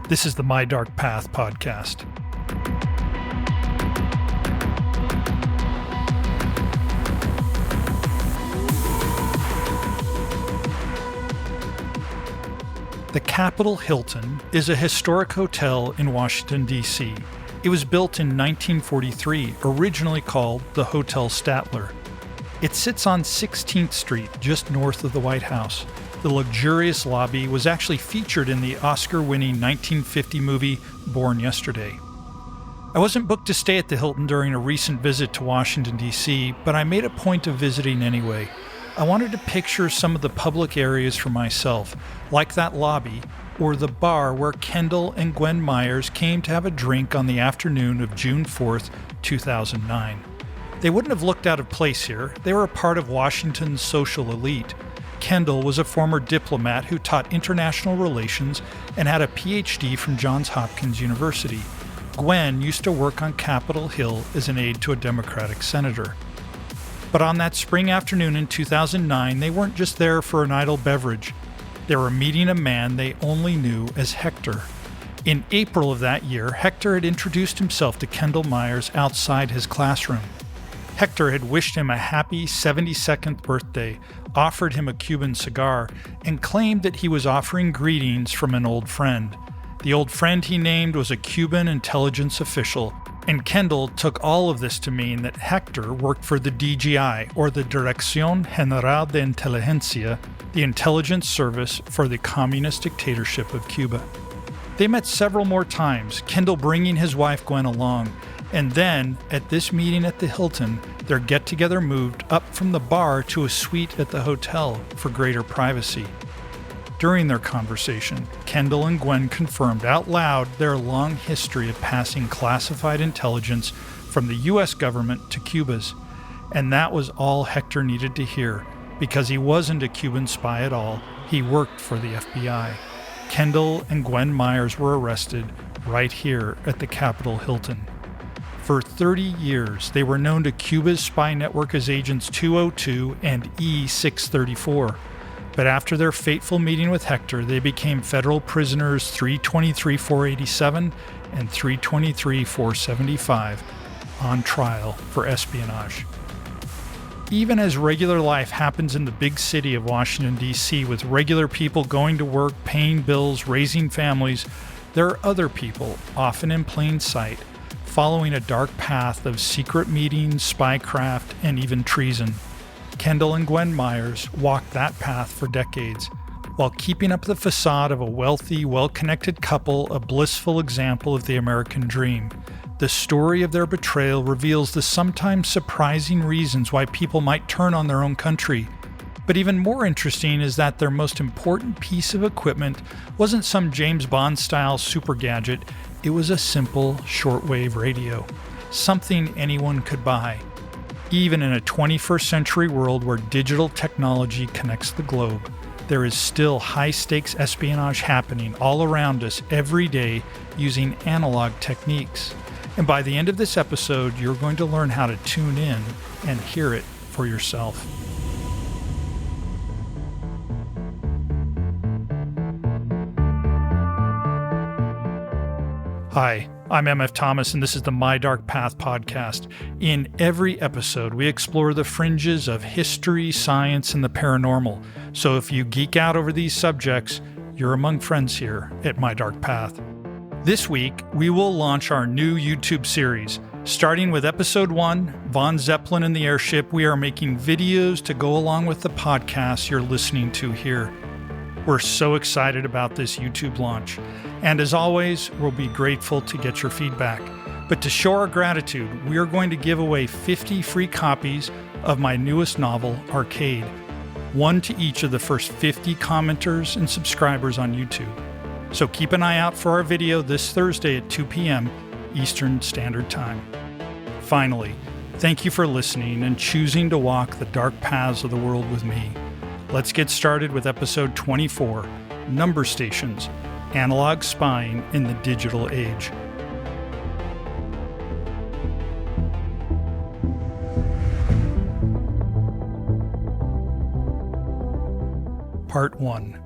This is the My Dark Path podcast. The Capitol Hilton is a historic hotel in Washington, D.C. It was built in 1943, originally called the Hotel Statler. It sits on 16th Street, just north of the White House. The luxurious lobby was actually featured in the Oscar-winning 1950 movie Born Yesterday. I wasn't booked to stay at the Hilton during a recent visit to Washington, D.C., but I made a point of visiting anyway. I wanted to picture some of the public areas for myself, like that lobby, or the bar where Kendall and Gwen Myers came to have a drink on the afternoon of June 4th, 2009. They wouldn't have looked out of place here. They were a part of Washington's social elite. Kendall was a former diplomat who taught international relations and had a PhD from Johns Hopkins University. Gwen used to work on Capitol Hill as an aide to a Democratic senator. But on that spring afternoon in 2009, they weren't just there for an idle beverage. They were meeting a man they only knew as Hector. In April of that year, Hector had introduced himself to Kendall Myers outside his classroom. Hector had wished him a happy 72nd birthday, offered him a Cuban cigar, and claimed that he was offering greetings from an old friend. The old friend he named was a Cuban intelligence official, and Kendall took all of this to mean that Hector worked for the DGI, or the Dirección General de Inteligencia, the intelligence service for the communist dictatorship of Cuba. They met several more times, Kendall bringing his wife Gwen along, and then, at this meeting at the Hilton, their get-together moved up from the bar to a suite at the hotel for greater privacy. During their conversation, Kendall and Gwen confirmed out loud their long history of passing classified intelligence from the U.S. government to Cuba's. And that was all Hector needed to hear, because he wasn't a Cuban spy at all. He worked for the FBI. Kendall and Gwen Myers were arrested right here at the Capitol Hilton. For 30 years, they were known to Cuba's spy network as Agents 202 and E634. But after their fateful meeting with Hector, they became federal prisoners 323-487 and 323-475 on trial for espionage. Even as regular life happens in the big city of Washington, D.C., with regular people going to work, paying bills, raising families, there are other people, often in plain sight, following a dark path of secret meetings, spycraft, and even treason. Kendall and Gwen Myers walked that path for decades, while keeping up the facade of a wealthy, well-connected couple, a blissful example of the American dream. The story of their betrayal reveals the sometimes surprising reasons why people might turn on their own country. But even more interesting is that their most important piece of equipment wasn't some James Bond-style super gadget. It was a simple shortwave radio, something anyone could buy. Even in a 21st century world where digital technology connects the globe, there is still high-stakes espionage happening all around us every day using analog techniques. And by the end of this episode, you're going to learn how to tune in and hear it for yourself. Hi, I'm MF Thomas, and this is the My Dark Path podcast. In every episode, we explore the fringes of history, science, and the paranormal. So if you geek out over these subjects, you're among friends here at My Dark Path. This week, we will launch our new YouTube series. Starting with episode 1, Von Zeppelin and the Airship, we are making videos to go along with the podcast you're listening to here. We're so excited about this YouTube launch. And as always, we'll be grateful to get your feedback. But to show our gratitude, we are going to give away 50 free copies of my newest novel, Arcade, one to each of the first 50 commenters and subscribers on YouTube. So keep an eye out for our video this Thursday at 2 p.m. Eastern Standard Time. Finally, thank you for listening and choosing to walk the dark paths of the world with me. Let's get started with episode 24, Number Stations, Analog Spying in the Digital Age. Part 1.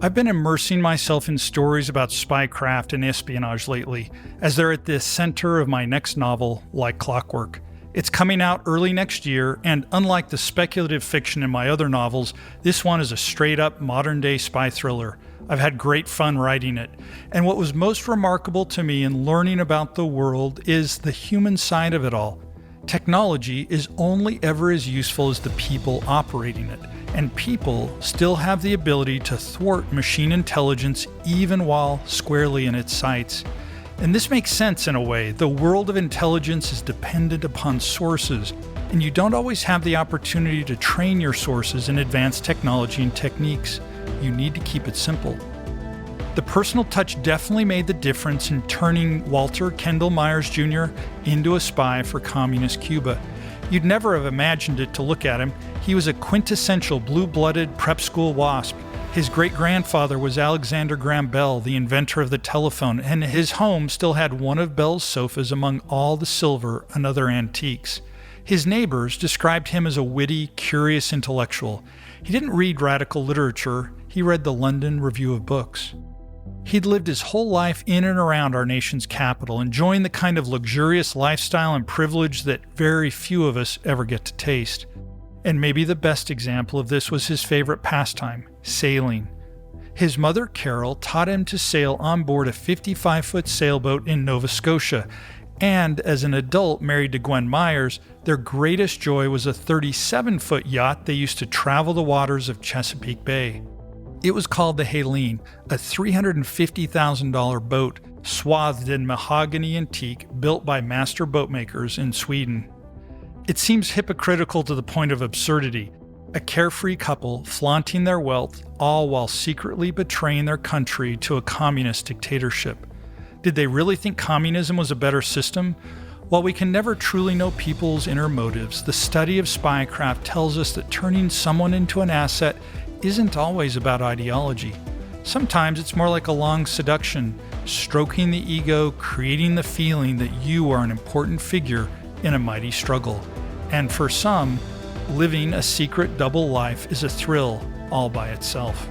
I've been immersing myself in stories about spycraft and espionage lately, as they're at the center of my next novel, Like Clockwork. It's coming out early next year, and unlike the speculative fiction in my other novels, this one is a straight-up modern-day spy thriller. I've had great fun writing it, and what was most remarkable to me in learning about the world is the human side of it all. Technology is only ever as useful as the people operating it, and people still have the ability to thwart machine intelligence even while squarely in its sights. And this makes sense in a way. The world of intelligence is dependent upon sources, and you don't always have the opportunity to train your sources in advanced technology and techniques. You need to keep it simple. The personal touch definitely made the difference in turning Walter Kendall Myers Jr. into a spy for communist Cuba. You'd never have imagined it to look at him. He was a quintessential blue-blooded prep school WASP. His great-grandfather was Alexander Graham Bell, the inventor of the telephone, and his home still had one of Bell's sofas among all the silver and other antiques. His neighbors described him as a witty, curious intellectual. He didn't read radical literature. He read the London Review of Books. He'd lived his whole life in and around our nation's capital, enjoying the kind of luxurious lifestyle and privilege that very few of us ever get to taste. And maybe the best example of this was his favorite pastime, sailing. His mother, Carol, taught him to sail on board a 55-foot sailboat in Nova Scotia, and as an adult married to Gwen Myers, their greatest joy was a 37-foot yacht they used to travel the waters of Chesapeake Bay. It was called the Helene, a $350,000 boat swathed in mahogany antique built by master boatmakers in Sweden. It seems hypocritical to the point of absurdity. A carefree couple flaunting their wealth, all while secretly betraying their country to a communist dictatorship. Did they really think communism was a better system? While we can never truly know people's inner motives, the study of spycraft tells us that turning someone into an asset isn't always about ideology. Sometimes it's more like a long seduction, stroking the ego, creating the feeling that you are an important figure in a mighty struggle. And for some, living a secret double life is a thrill all by itself.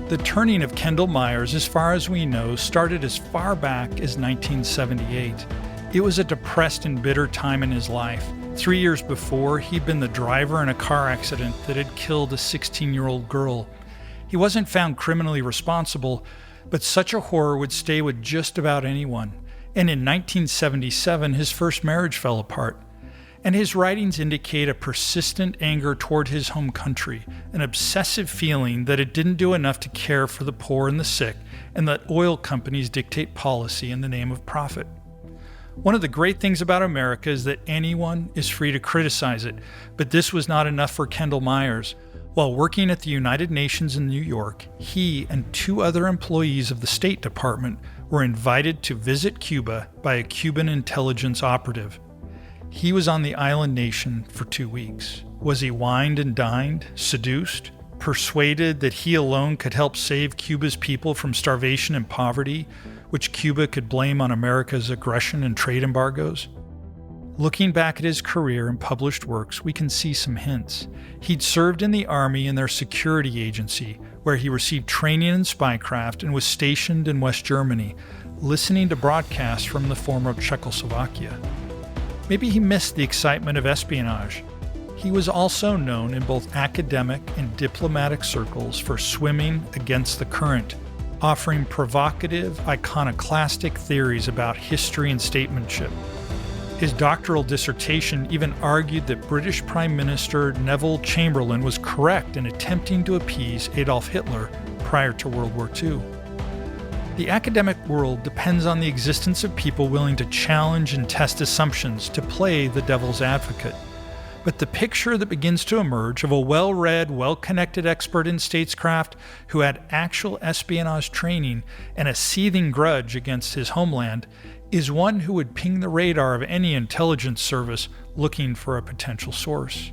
The turning of Kendall Myers, as far as we know, started as far back as 1978. It was a depressed and bitter time in his life. 3 years before, he'd been the driver in a car accident that had killed a 16-year-old girl. He wasn't found criminally responsible, but such a horror would stay with just about anyone. And in 1977, his first marriage fell apart. And his writings indicate a persistent anger toward his home country, an obsessive feeling that it didn't do enough to care for the poor and the sick, and that oil companies dictate policy in the name of profit. One of the great things about America is that anyone is free to criticize it, but this was not enough for Kendall Myers. While working at the United Nations in New York, he and 2 other employees of the State Department were invited to visit Cuba by a Cuban intelligence operative. He was on the island nation for 2 weeks. Was he wined and dined, seduced, persuaded that he alone could help save Cuba's people from starvation and poverty, which Cuba could blame on America's aggression and trade embargoes? Looking back at his career and published works, we can see some hints. He'd served in the Army in their security agency, where he received training in spycraft and was stationed in West Germany, listening to broadcasts from the former Czechoslovakia. Maybe he missed the excitement of espionage. He was also known in both academic and diplomatic circles for swimming against the current, offering provocative, iconoclastic theories about history and statesmanship. His doctoral dissertation even argued that British Prime Minister Neville Chamberlain was correct in attempting to appease Adolf Hitler prior to World War II. The academic world depends on the existence of people willing to challenge and test assumptions, to play the devil's advocate. But the picture that begins to emerge of a well-read, well-connected expert in statescraft who had actual espionage training and a seething grudge against his homeland is one who would ping the radar of any intelligence service looking for a potential source.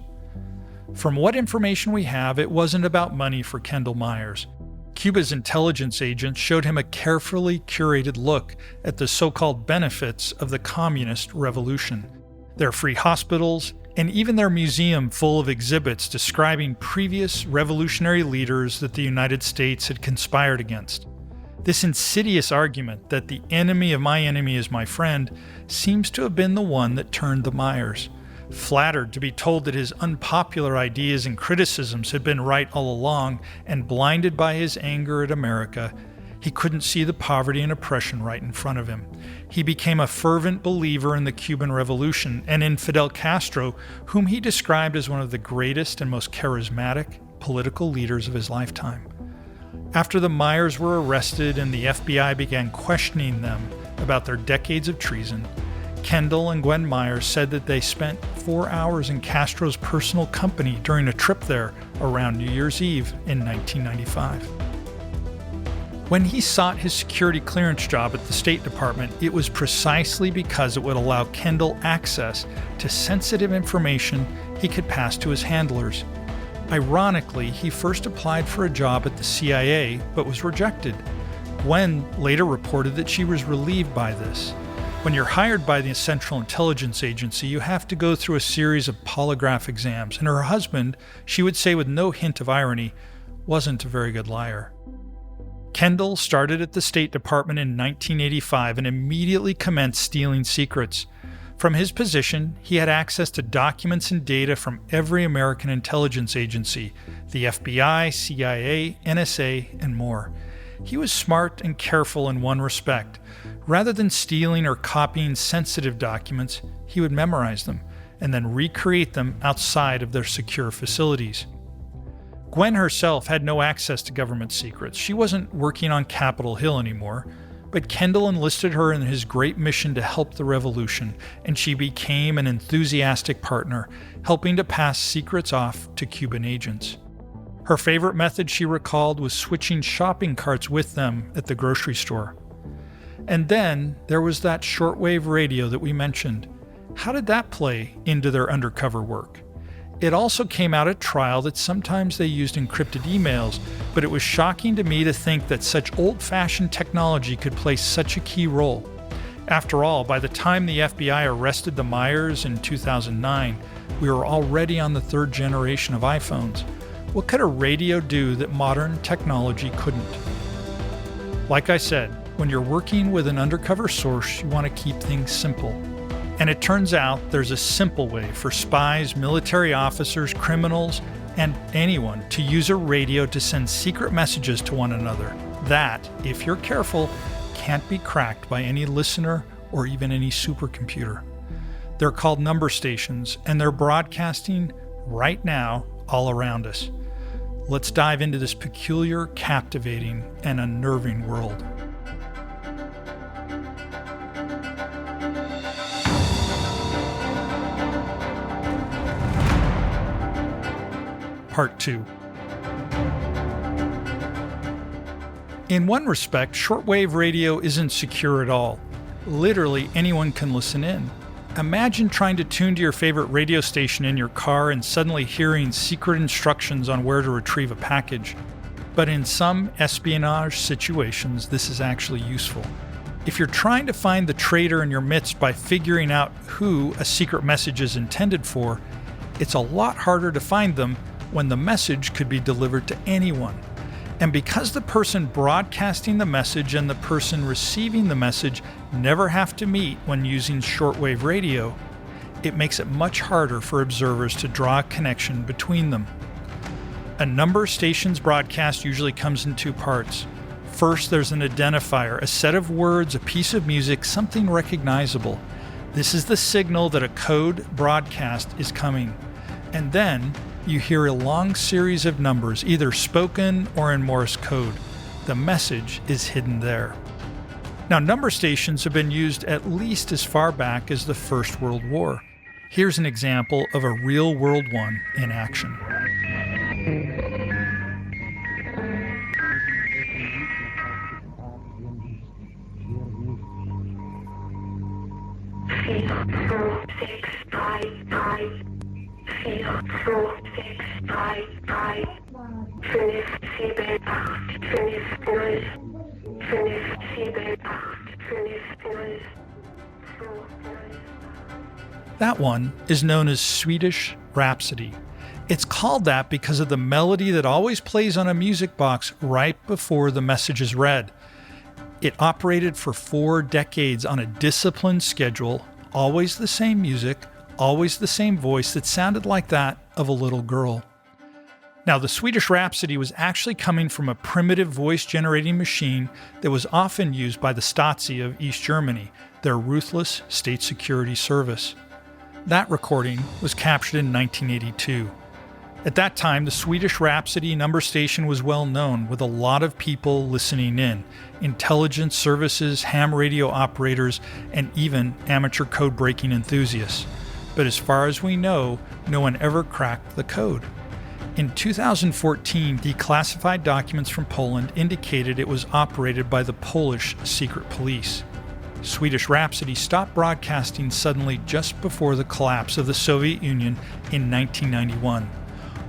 From what information we have, it wasn't about money for Kendall Myers. Cuba's intelligence agents showed him a carefully curated look at the so-called benefits of the communist revolution. Their free hospitals, and even their museum full of exhibits describing previous revolutionary leaders that the United States had conspired against. This insidious argument that the enemy of my enemy is my friend seems to have been the one that turned the Myers. Flattered to be told that his unpopular ideas and criticisms had been right all along, and blinded by his anger at America, he couldn't see the poverty and oppression right in front of him. He became a fervent believer in the Cuban Revolution and in Fidel Castro, whom he described as one of the greatest and most charismatic political leaders of his lifetime. After the Myers were arrested and the FBI began questioning them about their decades of treason, Kendall and Gwen Myers said that they spent 4 hours in Castro's personal company during a trip there around New Year's Eve in 1995. When he sought his security clearance job at the State Department, it was precisely because it would allow Kendall access to sensitive information he could pass to his handlers. Ironically, he first applied for a job at the CIA, but was rejected. Gwen later reported that she was relieved by this. When you're hired by the Central Intelligence Agency, you have to go through a series of polygraph exams, and her husband, she would say with no hint of irony, wasn't a very good liar. Kendall started at the State Department in 1985 and immediately commenced stealing secrets. From his position, he had access to documents and data from every American intelligence agency, the FBI, CIA, NSA, and more. He was smart and careful in one respect. Rather than stealing or copying sensitive documents, he would memorize them and then recreate them outside of their secure facilities. Gwen herself had no access to government secrets. She wasn't working on Capitol Hill anymore, but Kendall enlisted her in his great mission to help the revolution, and she became an enthusiastic partner, helping to pass secrets off to Cuban agents. Her favorite method, she recalled, was switching shopping carts with them at the grocery store. And then there was that shortwave radio that we mentioned. How did that play into their undercover work? It also came out at trial that sometimes they used encrypted emails, but it was shocking to me to think that such old-fashioned technology could play such a key role. After all, by the time the FBI arrested the Myers in 2009, we were already on the third generation of iPhones. What could a radio do that modern technology couldn't? Like I said, when you're working with an undercover source, you want to keep things simple. And it turns out there's a simple way for spies, military officers, criminals, and anyone to use a radio to send secret messages to one another. That, if you're careful, can't be cracked by any listener or even any supercomputer. They're called number stations, and they're broadcasting right now all around us. Let's dive into this peculiar, captivating, and unnerving world. Part 2. In one respect, shortwave radio isn't secure at all. Literally anyone can listen in. Imagine trying to tune to your favorite radio station in your car and suddenly hearing secret instructions on where to retrieve a package. But in some espionage situations, this is actually useful. If you're trying to find the traitor in your midst by figuring out who a secret message is intended for, it's a lot harder to find them when the message could be delivered to anyone. And because the person broadcasting the message and the person receiving the message never have to meet when using shortwave radio, it makes it much harder for observers to draw a connection between them. A number station's broadcast usually comes in two parts. First, there's an identifier, a set of words, a piece of music, something recognizable. This is the signal that a code broadcast is coming. And then you hear a long series of numbers, either spoken or in Morse code. The message is hidden there. Now, number stations have been used at least as far back as the First World War. Here's an example of a real-world one in action. That one is known as Swedish Rhapsody. It's called that because of the melody that always plays on a music box right before the message is read. It operated for 4 decades on a disciplined schedule, always the same music, always the same voice that sounded like that of a little girl. Now, the Swedish Rhapsody was actually coming from a primitive voice-generating machine that was often used by the Stasi of East Germany, their ruthless state security service. That recording was captured in 1982. At that time, the Swedish Rhapsody number station was well known, with a lot of people listening in, intelligence services, ham radio operators, and even amateur code-breaking enthusiasts. But as far as we know, no one ever cracked the code. In 2014, declassified documents from Poland indicated it was operated by the Polish secret police. Swedish Rhapsody stopped broadcasting suddenly just before the collapse of the Soviet Union in 1991,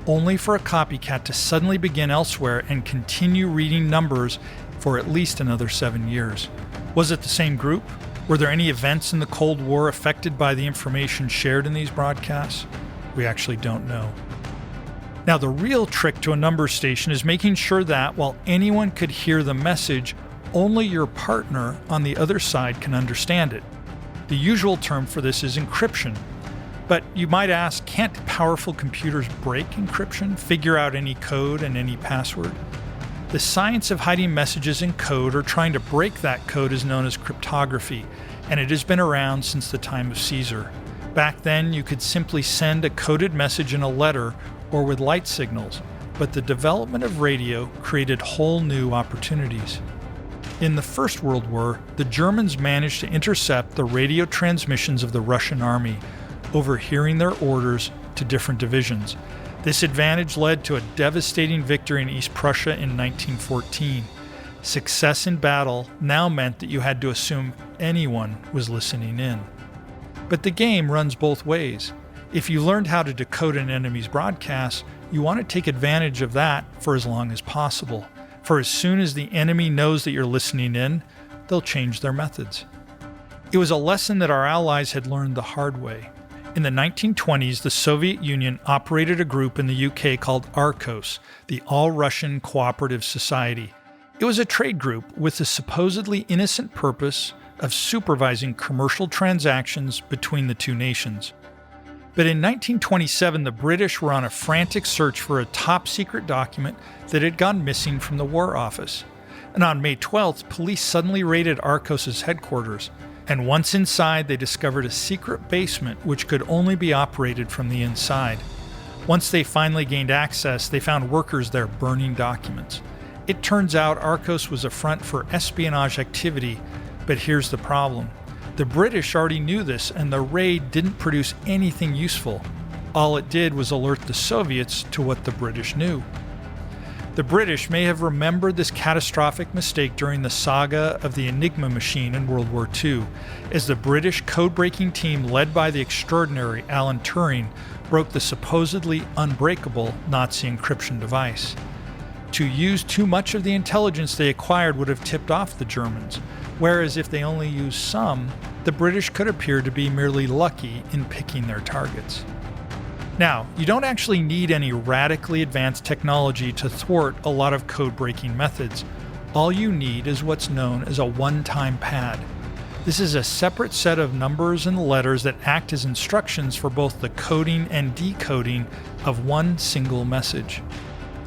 only for a copycat to suddenly begin elsewhere and continue reading numbers for at least another 7 years. Was it the same group? Were there any events in the Cold War affected by the information shared in these broadcasts? We actually don't know. Now, the real trick to a number station is making sure that while anyone could hear the message, only your partner on the other side can understand it. The usual term for this is encryption. But you might ask, can't powerful computers break encryption, figure out any code and any password? The science of hiding messages in code or trying to break that code is known as cryptography, and it has been around since the time of Caesar. Back then, you could simply send a coded message in a letter or with light signals, but the development of radio created whole new opportunities. In the First World War, the Germans managed to intercept the radio transmissions of the Russian army, overhearing their orders to different divisions. This advantage led to a devastating victory in East Prussia in 1914. Success in battle now meant that you had to assume anyone was listening in. But the game runs both ways. If you learned how to decode an enemy's broadcast, you want to take advantage of that for as long as possible. For as soon as the enemy knows that you're listening in, they'll change their methods. It was a lesson that our allies had learned the hard way. In the 1920s, the Soviet Union operated a group in the UK called ARCOS, the All-Russian Cooperative Society. It was a trade group with the supposedly innocent purpose of supervising commercial transactions between the two nations. But in 1927, the British were on a frantic search for a top-secret document that had gone missing from the War Office. And on May 12th, police suddenly raided ARCOS's headquarters. And once inside, they discovered a secret basement which could only be operated from the inside. Once they finally gained access, they found workers there burning documents. It turns out ARCOS was a front for espionage activity, but here's the problem. The British already knew this, and the raid didn't produce anything useful. All it did was alert the Soviets to what the British knew. The British may have remembered this catastrophic mistake during the saga of the Enigma machine in World War II, as the British code-breaking team led by the extraordinary Alan Turing broke the supposedly unbreakable Nazi encryption device. To use too much of the intelligence they acquired would have tipped off the Germans, whereas if they only used some, the British could appear to be merely lucky in picking their targets. Now, you don't actually need any radically advanced technology to thwart a lot of code-breaking methods. All you need is what's known as a one-time pad. This is a separate set of numbers and letters that act as instructions for both the coding and decoding of one single message.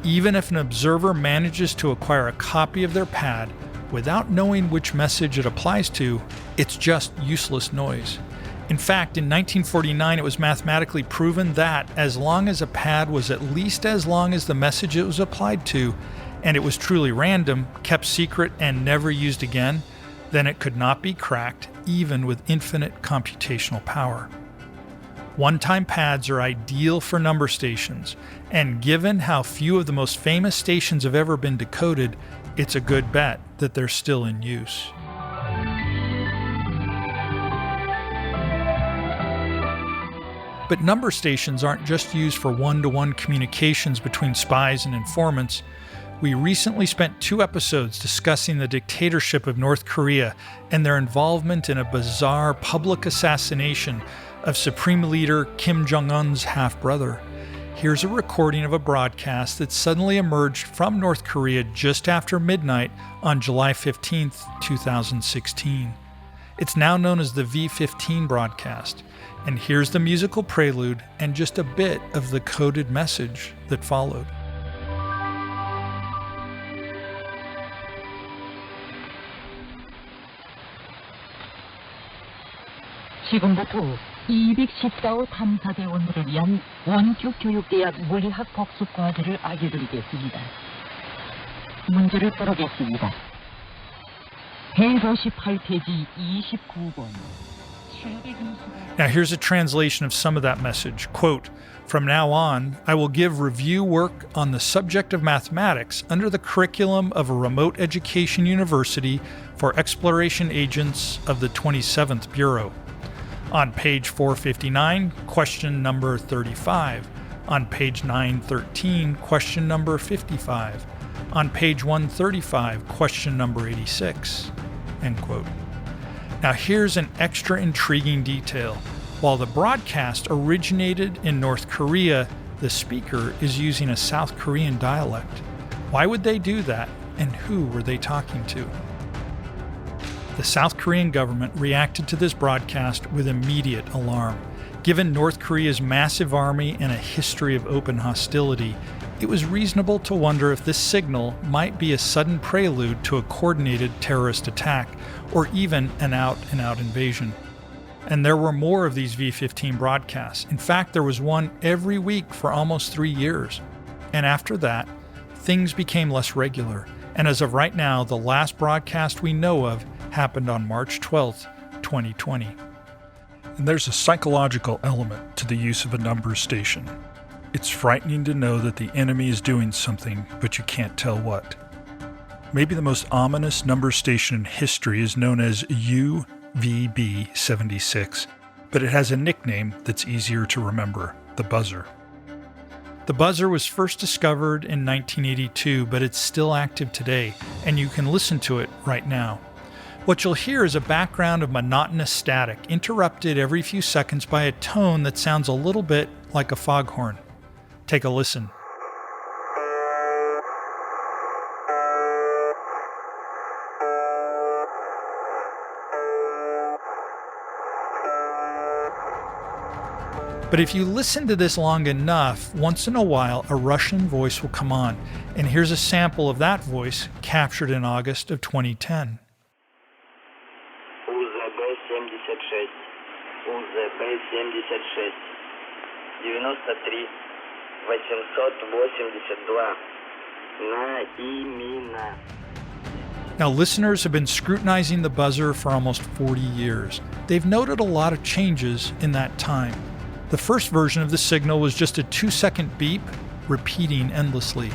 Even if an observer manages to acquire a copy of their pad without knowing which message it applies to, it's just useless noise. In fact, in 1949, it was mathematically proven that as long as a pad was at least as long as the message it was applied to, and it was truly random, kept secret, and never used again, then it could not be cracked, even with infinite computational power. One-time pads are ideal for number stations, and given how few of the most famous stations have ever been decoded, it's a good bet that they're still in use. But number stations aren't just used for one-to-one communications between spies and informants. We recently spent 2 episodes discussing the dictatorship of North Korea and their involvement in a bizarre public assassination of Supreme Leader Kim Jong-un's half-brother. Here's a recording of a broadcast that suddenly emerged from North Korea just after midnight on July 15th, 2016. It's now known as the V15 Broadcast, and here's the musical prelude and just a bit of the coded message that followed. 지금부터 214호 탐사대원들을 위한 원격 교육대학 물리학 복습 과제를 알려드리겠습니다. 문제를 풀어겠습니다. 해서 18페이지 29번. Now here's a translation of some of that message. Quote, "From now on, I will give review work on the subject of mathematics under the curriculum of a remote education university for exploration agents of the 27th Bureau. On page 459, question number 35. On page 913, question number 55. On page 135, question number 86." End quote. Now here's an extra intriguing detail. While the broadcast originated in North Korea, the speaker is using a South Korean dialect. Why would they do that, and who were they talking to? The South Korean government reacted to this broadcast with immediate alarm. Given North Korea's massive army and a history of open hostility, it was reasonable to wonder if this signal might be a sudden prelude to a coordinated terrorist attack, or even an out-and-out invasion. And there were more of these V15 broadcasts. In fact, there was one every week for almost 3 years. And after that, things became less regular. And as of right now, the last broadcast we know of happened on March 12th, 2020. And there's a psychological element to the use of a numbers station. It's frightening to know that the enemy is doing something, but you can't tell what. Maybe the most ominous numbers station in history is known as UVB76, but it has a nickname that's easier to remember, the buzzer. The buzzer was first discovered in 1982, but it's still active today, and you can listen to it right now. What you'll hear is a background of monotonous static, interrupted every few seconds by a tone that sounds a little bit like a foghorn. Take a listen. But if you listen to this long enough, once in a while a Russian voice will come on, and here's a sample of that voice captured in August of 2010. Now, listeners have been scrutinizing the buzzer for almost 40 years. They've noted a lot of changes in that time. The first version of the signal was just a 2-second beep, repeating endlessly.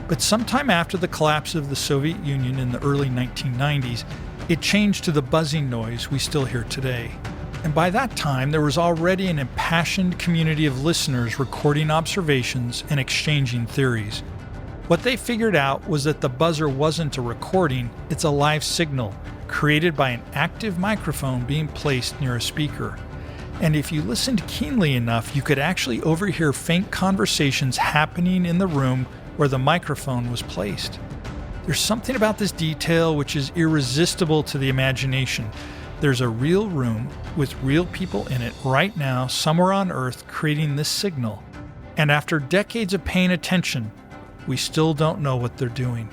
But sometime after the collapse of the Soviet Union in the early 1990s, it changed to the buzzing noise we still hear today. And by that time, there was already an impassioned community of listeners recording observations and exchanging theories. What they figured out was that the buzzer wasn't a recording, it's a live signal, created by an active microphone being placed near a speaker. And if you listened keenly enough, you could actually overhear faint conversations happening in the room where the microphone was placed. There's something about this detail which is irresistible to the imagination. There's a real room with real people in it right now, somewhere on Earth, creating this signal. And after decades of paying attention, we still don't know what they're doing.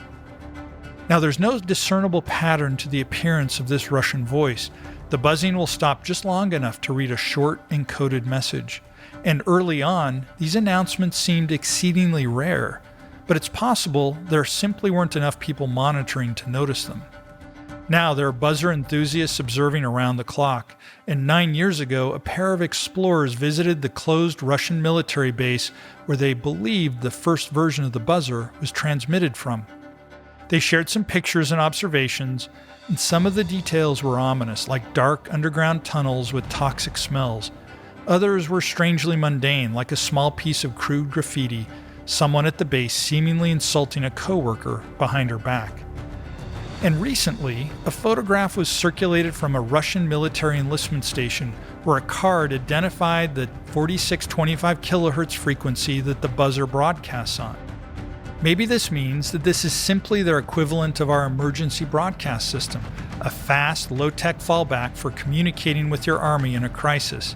Now, there's no discernible pattern to the appearance of this Russian voice. The buzzing will stop just long enough to read a short encoded message. And early on, these announcements seemed exceedingly rare, but it's possible there simply weren't enough people monitoring to notice them. Now, there are buzzer enthusiasts observing around the clock, and 9 years ago, a pair of explorers visited the closed Russian military base where they believed the first version of the buzzer was transmitted from. They shared some pictures and observations, and some of the details were ominous, like dark underground tunnels with toxic smells. Others were strangely mundane, like a small piece of crude graffiti, someone at the base seemingly insulting a coworker behind her back. And recently, a photograph was circulated from a Russian military enlistment station where a card identified the 4625 kilohertz frequency that the buzzer broadcasts on. Maybe this means that this is simply their equivalent of our emergency broadcast system, a fast, low-tech fallback for communicating with your army in a crisis.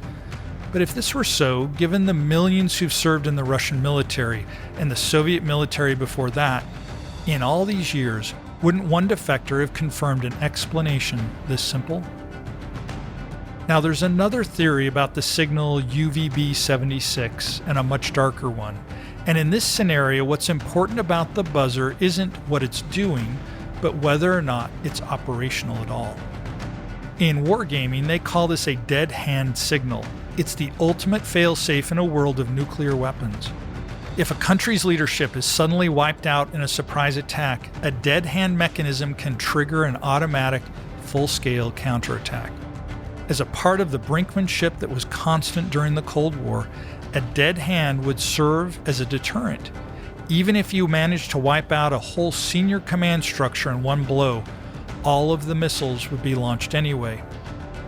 But if this were so, given the millions who've served in the Russian military and the Soviet military before that, in all these years, wouldn't one defector have confirmed an explanation this simple? Now there's another theory about the signal UVB76 and a much darker one. And in this scenario, what's important about the buzzer isn't what it's doing, but whether or not it's operational at all. In wargaming, they call this a dead hand signal. It's the ultimate failsafe in a world of nuclear weapons. If a country's leadership is suddenly wiped out in a surprise attack, a dead hand mechanism can trigger an automatic, full-scale counterattack. As a part of the brinkmanship that was constant during the Cold War, a dead hand would serve as a deterrent. Even if you managed to wipe out a whole senior command structure in one blow, all of the missiles would be launched anyway.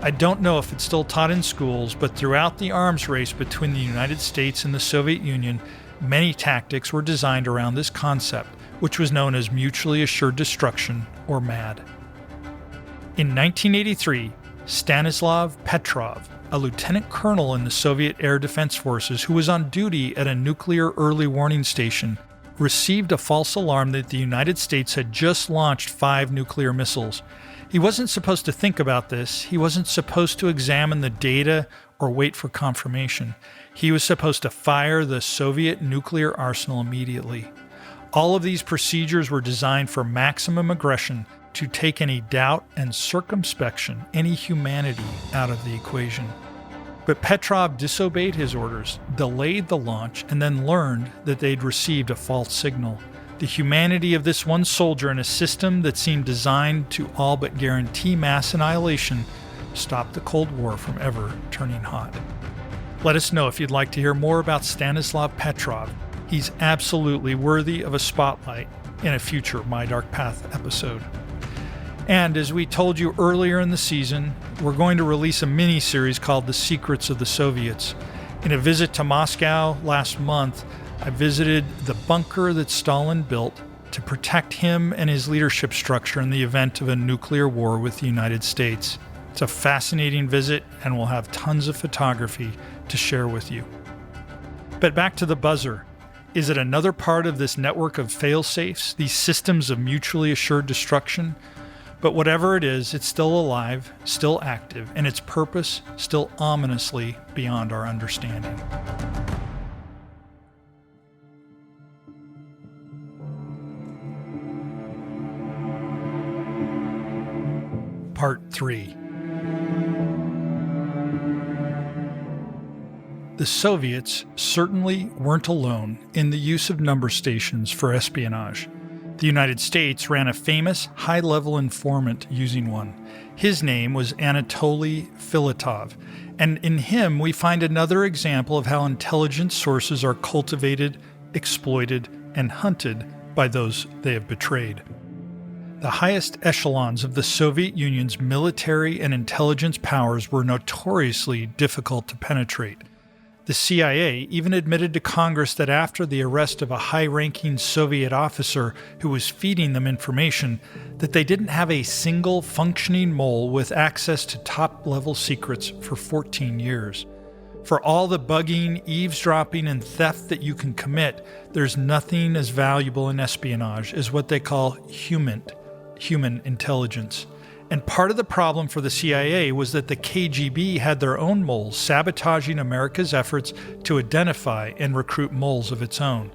I don't know if it's still taught in schools, but throughout the arms race between the United States and the Soviet Union, many tactics were designed around this concept, which was known as mutually assured destruction, or MAD. In 1983, Stanislav Petrov, a lieutenant colonel in the Soviet Air Defense Forces who was on duty at a nuclear early warning station, received a false alarm that the United States had just launched 5 nuclear missiles. He wasn't supposed to think about this. He wasn't supposed to examine the data or wait for confirmation. He was supposed to fire the Soviet nuclear arsenal immediately. All of these procedures were designed for maximum aggression to take any doubt and circumspection, any humanity out of the equation. But Petrov disobeyed his orders, delayed the launch, and then learned that they'd received a false signal. The humanity of this one soldier in a system that seemed designed to all but guarantee mass annihilation stopped the Cold War from ever turning hot. Let us know if you'd like to hear more about Stanislav Petrov. He's absolutely worthy of a spotlight in a future My Dark Path episode. And as we told you earlier in the season, we're going to release a mini-series called The Secrets of the Soviets. In a visit to Moscow last month, I visited the bunker that Stalin built to protect him and his leadership structure in the event of a nuclear war with the United States. It's a fascinating visit, and we'll have tons of photography to share with you. But back to the buzzer. Is it another part of this network of fail-safes, these systems of mutually assured destruction? But whatever it is, it's still alive, still active, and its purpose still ominously beyond our understanding. Part 3. The Soviets certainly weren't alone in the use of number stations for espionage. The United States ran a famous high-level informant using one. His name was Anatoly Philitov, and in him we find another example of how intelligence sources are cultivated, exploited, and hunted by those they have betrayed. The highest echelons of the Soviet Union's military and intelligence powers were notoriously difficult to penetrate. The CIA even admitted to Congress that after the arrest of a high-ranking Soviet officer who was feeding them information, that they didn't have a single functioning mole with access to top-level secrets for 14 years. For all the bugging, eavesdropping, and theft that you can commit, there's nothing as valuable in espionage as what they call human intelligence. And part of the problem for the CIA was that the KGB had their own moles, sabotaging America's efforts to identify and recruit moles of its own.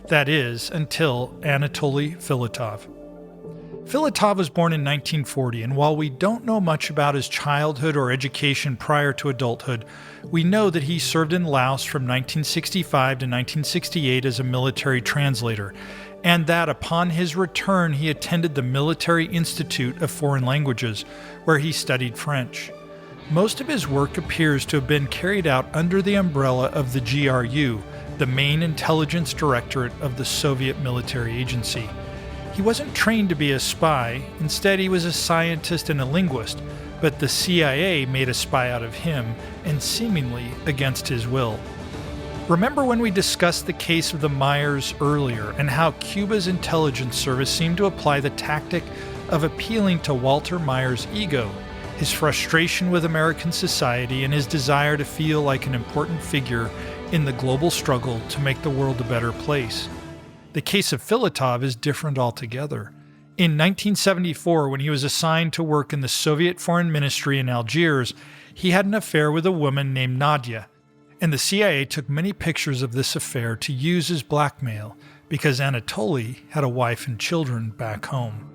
That is, until Anatoly Philitov. Philitov was born in 1940, and while we don't know much about his childhood or education prior to adulthood, we know that he served in Laos from 1965 to 1968 as a military translator, and that upon his return he attended the Military Institute of Foreign Languages, where he studied French. most of his work appears to have been carried out under the umbrella of the GRU, the main intelligence directorate of the Soviet military agency. He wasn't trained to be a spy, instead he was a scientist and a linguist, but the CIA made a spy out of him, and seemingly against his will. Remember when we discussed the case of the Myers earlier, and how Cuba's intelligence service seemed to apply the tactic of appealing to Walter Myers' ego, his frustration with American society, and his desire to feel like an important figure in the global struggle to make the world a better place. The case of Philitov is different altogether. In 1974, when he was assigned to work in the Soviet Foreign Ministry in Algiers, he had an affair with a woman named Nadia, and the CIA took many pictures of this affair to use as blackmail because Anatoly had a wife and children back home.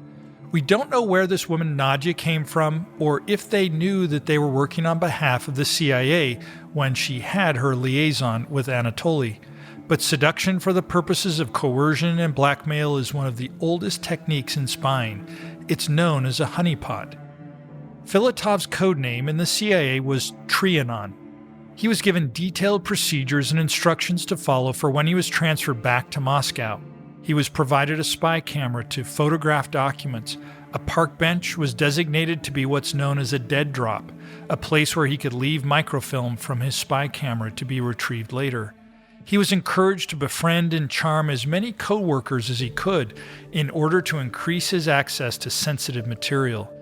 We don't know where this woman Nadia came from, or if they knew that they were working on behalf of the CIA when she had her liaison with Anatoly. But seduction for the purposes of coercion and blackmail is one of the oldest techniques in spying. It's known as a honeypot. Philitov's code name in the CIA was Trianon. He was given detailed procedures and instructions to follow for when he was transferred back to Moscow. He was provided a spy camera to photograph documents. A park bench was designated to be what's known as a dead drop, a place where he could leave microfilm from his spy camera to be retrieved later. He was encouraged to befriend and charm as many co-workers as he could in order to increase his access to sensitive material,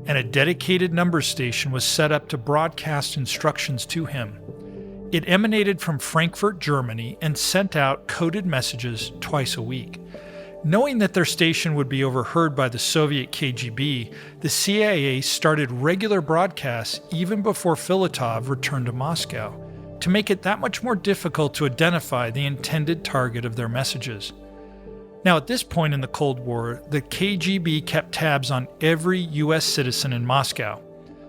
and a dedicated number station was set up to broadcast instructions to him. It emanated from Frankfurt, Germany, and sent out coded messages twice a week. Knowing that their station would be overheard by the Soviet KGB, the CIA started regular broadcasts even before Philitov returned to Moscow, to make it that much more difficult to identify the intended target of their messages. Now, at this point in the Cold War, the KGB kept tabs on every U.S. citizen in Moscow.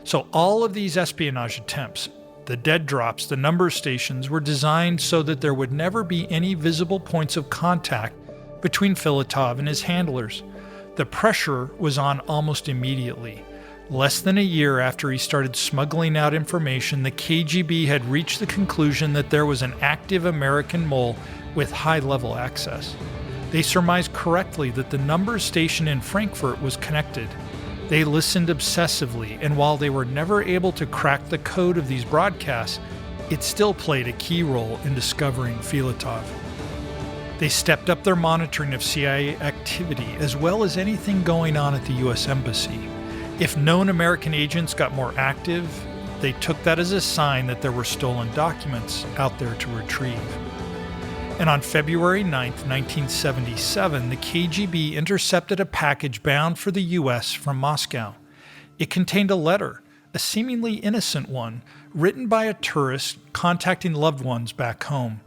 So all of these espionage attempts, the dead drops, the number stations, were designed so that there would never be any visible points of contact between Philitov and his handlers. The pressure was on almost immediately. Less than a year after he started smuggling out information, the KGB had reached the conclusion that there was an active American mole with high-level access. They surmised correctly that the number station in Frankfurt was connected. They listened obsessively, and while they were never able to crack the code of these broadcasts, it still played a key role in discovering Philitov. They stepped up their monitoring of CIA activity, as well as anything going on at the U.S. Embassy. If known American agents got more active, they took that as a sign that there were stolen documents out there to retrieve. And on February 9, 1977, the KGB intercepted a package bound for the U.S. from Moscow. It contained a letter, a seemingly innocent one, written by a tourist contacting loved ones back home.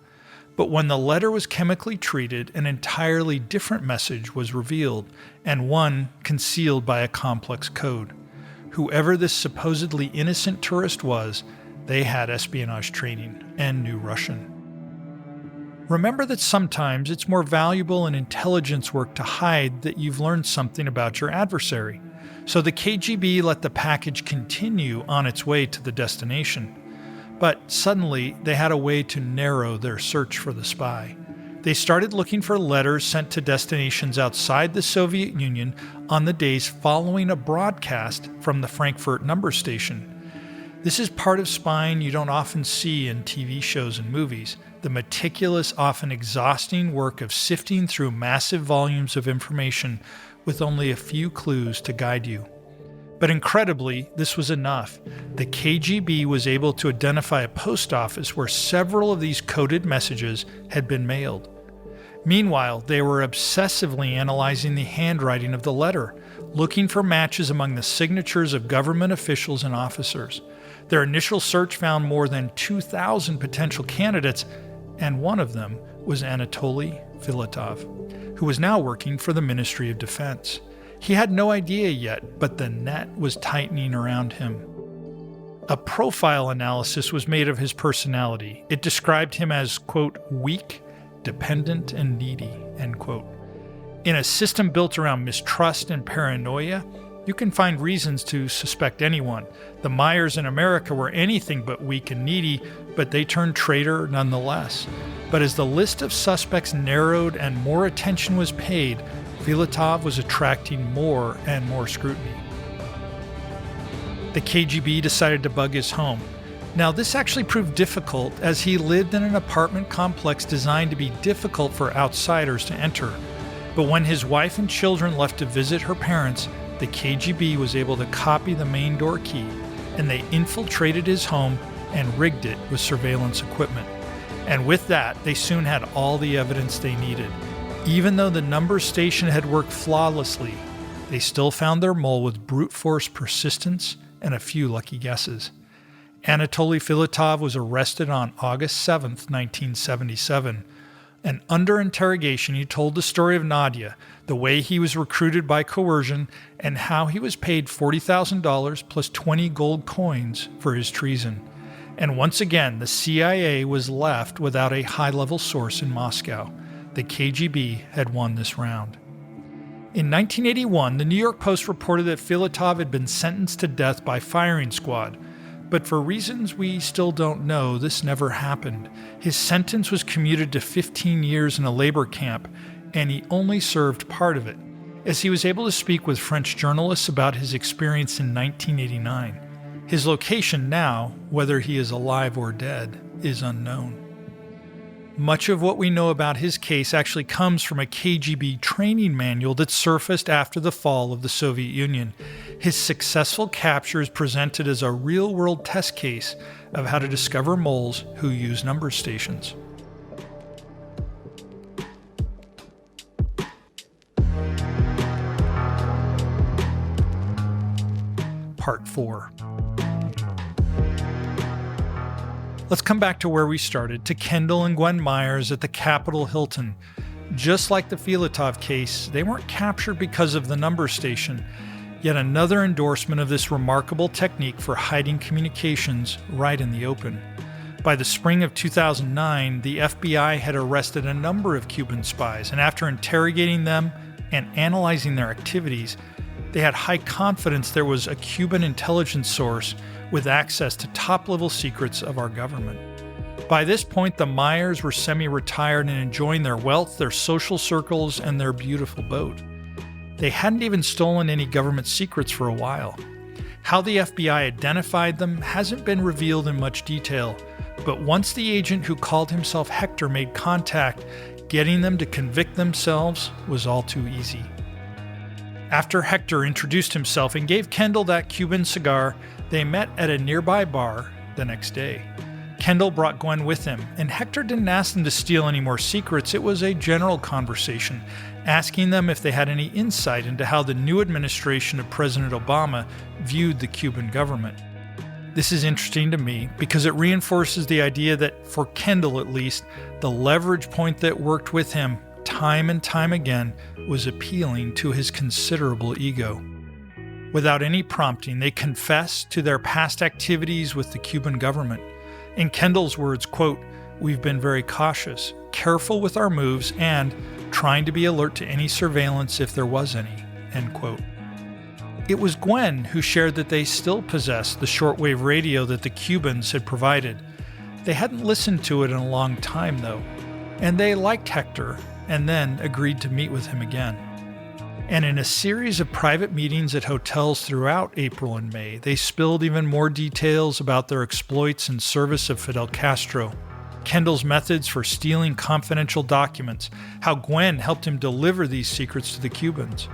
But when the letter was chemically treated, an entirely different message was revealed, and one concealed by a complex code. Whoever this supposedly innocent tourist was, they had espionage training and knew Russian. Remember that sometimes it's more valuable in intelligence work to hide that you've learned something about your adversary. So the KGB let the package continue on its way to the destination. But suddenly, they had a way to narrow their search for the spy. They started looking for letters sent to destinations outside the Soviet Union on the days following a broadcast from the Frankfurt number station. This is part of spying you don't often see in TV shows and movies, the meticulous, often exhausting work of sifting through massive volumes of information with only a few clues to guide you. But incredibly, this was enough. The KGB was able to identify a post office where several of these coded messages had been mailed. Meanwhile, they were obsessively analyzing the handwriting of the letter, looking for matches among the signatures of government officials and officers. Their initial search found more than 2,000 potential candidates, and one of them was Anatoly Philitov, who was now working for the Ministry of Defense. He had no idea yet, but the net was tightening around him. A profile analysis was made of his personality. It described him as, quote, weak, dependent, and needy, end quote. In a system built around mistrust and paranoia, You can find reasons to suspect anyone. The Myers in America were anything but weak and needy, but they turned traitor nonetheless. But as the list of suspects narrowed and more attention was paid, Philitov was attracting more and more scrutiny. The KGB decided to bug his home. Now, this actually proved difficult as he lived in an apartment complex designed to be difficult for outsiders to enter. But when his wife and children left to visit her parents, the KGB was able to copy the main door key, and they infiltrated his home and rigged it with surveillance equipment. And with that, they soon had all the evidence they needed. Even though the number station had worked flawlessly, they still found their mole with brute force persistence and a few lucky guesses. Natoly Philitov was arrested on August 7, 1977, and under interrogation he told the story of Nadia, the way he was recruited by coercion, and how he was paid $40,000 plus 20 gold coins for his treason. And once again, the CIA was left without a high-level source in Moscow. The KGB had won this round. In 1981, the New York Post reported that Philitov had been sentenced to death by firing squad. But for reasons we still don't know, this never happened. His sentence was commuted to 15 years in a labor camp, and he only served part of it, as he was able to speak with French journalists about his experience in 1989. His location now, whether he is alive or dead, is unknown. Much of what we know about his case actually comes from a KGB training manual that surfaced after the fall of the Soviet Union. His successful capture is presented as a real-world test case of how to discover moles who use number stations. Part 4. Let's come back to where we started, to Kendall and Gwen Myers at the Capitol Hilton. Just like the Philitov case, they weren't captured because of the number station. Yet another endorsement of this remarkable technique for hiding communications right in the open. By the spring of 2009, the FBI had arrested a number of Cuban spies, and after interrogating them and analyzing their activities, they had high confidence there was a Cuban intelligence source with access to top-level secrets of our government. By this point, the Myers were semi-retired and enjoying their wealth, their social circles, and their beautiful boat. They hadn't even stolen any government secrets for a while. How the FBI identified them hasn't been revealed in much detail, but once the agent who called himself Hector made contact, getting them to convict themselves was all too easy. After Hector introduced himself and gave Kendall that Cuban cigar, they met at a nearby bar the next day. Kendall brought Gwen with him, and Hector didn't ask them to steal any more secrets. It was a general conversation, asking them if they had any insight into how the new administration of President Obama viewed the Cuban government. This is interesting to me because it reinforces the idea that, for Kendall at least, the leverage point that worked with him time and time again was appealing to his considerable ego. Without any prompting, they confessed to their past activities with the Cuban government. In Kendall's words, quote, "We've been very cautious, careful with our moves, and trying to be alert to any surveillance if there was any," end quote. It was Gwen who shared that they still possessed the shortwave radio that the Cubans had provided. They hadn't listened to it in a long time, though, and they liked Hector and then agreed to meet with him again. And in a series of private meetings at hotels throughout April and May, they spilled even more details about their exploits in service of Fidel Castro, Kendall's methods for stealing confidential documents, how Gwen helped him deliver these secrets to the Cubans.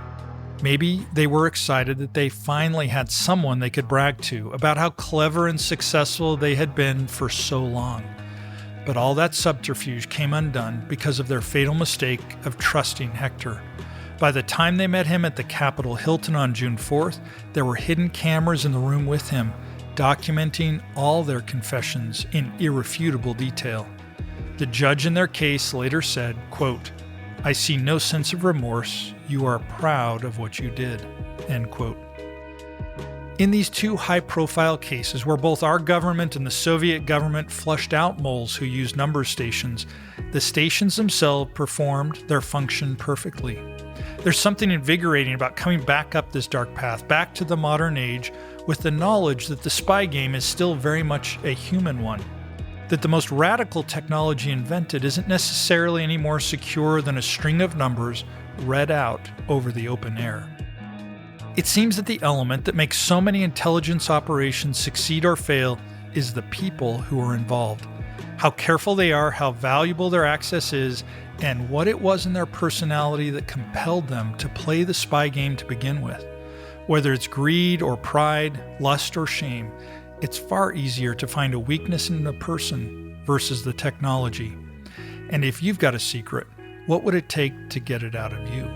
Maybe they were excited that they finally had someone they could brag to about how clever and successful they had been for so long. But all that subterfuge came undone because of their fatal mistake of trusting Hector. By the time they met him at the Capitol Hilton on June 4th, there were hidden cameras in the room with him, documenting all their confessions in irrefutable detail. The judge in their case later said, quote, "I see no sense of remorse. You are proud of what you did," end quote. In these two high-profile cases where both our government and the Soviet government flushed out moles who used number stations, the stations themselves performed their function perfectly. There's something invigorating about coming back up this dark path, back to the modern age, with the knowledge that the spy game is still very much a human one. That the most radical technology invented isn't necessarily any more secure than a string of numbers read out over the open air. It seems that the element that makes so many intelligence operations succeed or fail is the people who are involved. How careful they are, how valuable their access is, and what it was in their personality that compelled them to play the spy game to begin with. Whether it's greed or pride, lust or shame, it's far easier to find a weakness in a person versus the technology. And if you've got a secret, what would it take to get it out of you?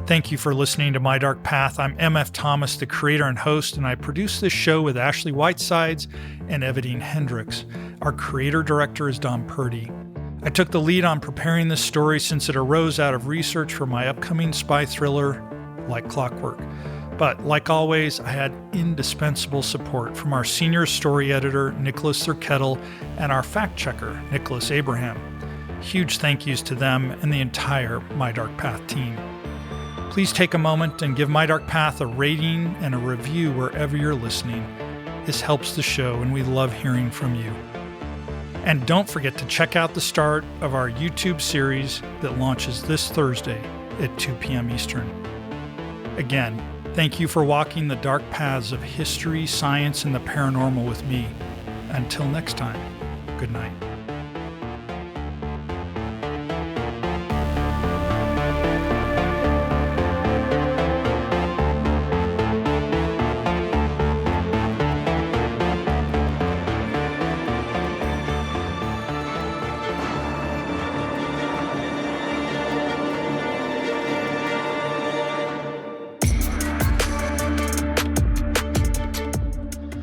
Thank you for listening to My Dark Path. I'm MF Thomas, the creator and host, and I produce this show with Ashley Whitesides and Evadine Hendricks. Our creator-director is Don Purdy. I took the lead on preparing this story since it arose out of research for my upcoming spy thriller, Like Clockwork. But like always, I had indispensable support from our senior story editor, Nicholas Thurkettle, and our fact-checker, Nicholas Abraham. Huge thank yous to them and the entire My Dark Path team. Please take a moment and give My Dark Path a rating and a review wherever you're listening. This helps the show, and we love hearing from you. And don't forget to check out the start of our YouTube series that launches this Thursday at 2 p.m. Eastern. Again, thank you for walking the dark paths of history, science, and the paranormal with me. Until next time, good night.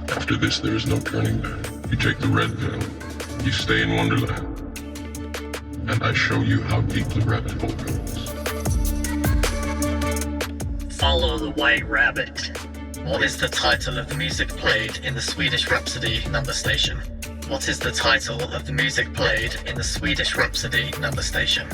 After this, there is no turning back. You take the red pill, you stay in Wonderland, and I show you how deep the rabbit hole goes. Follow the White Rabbit. What is the title of the music played in the Swedish Rhapsody number station? What is the title of the music played in the Swedish Rhapsody number station?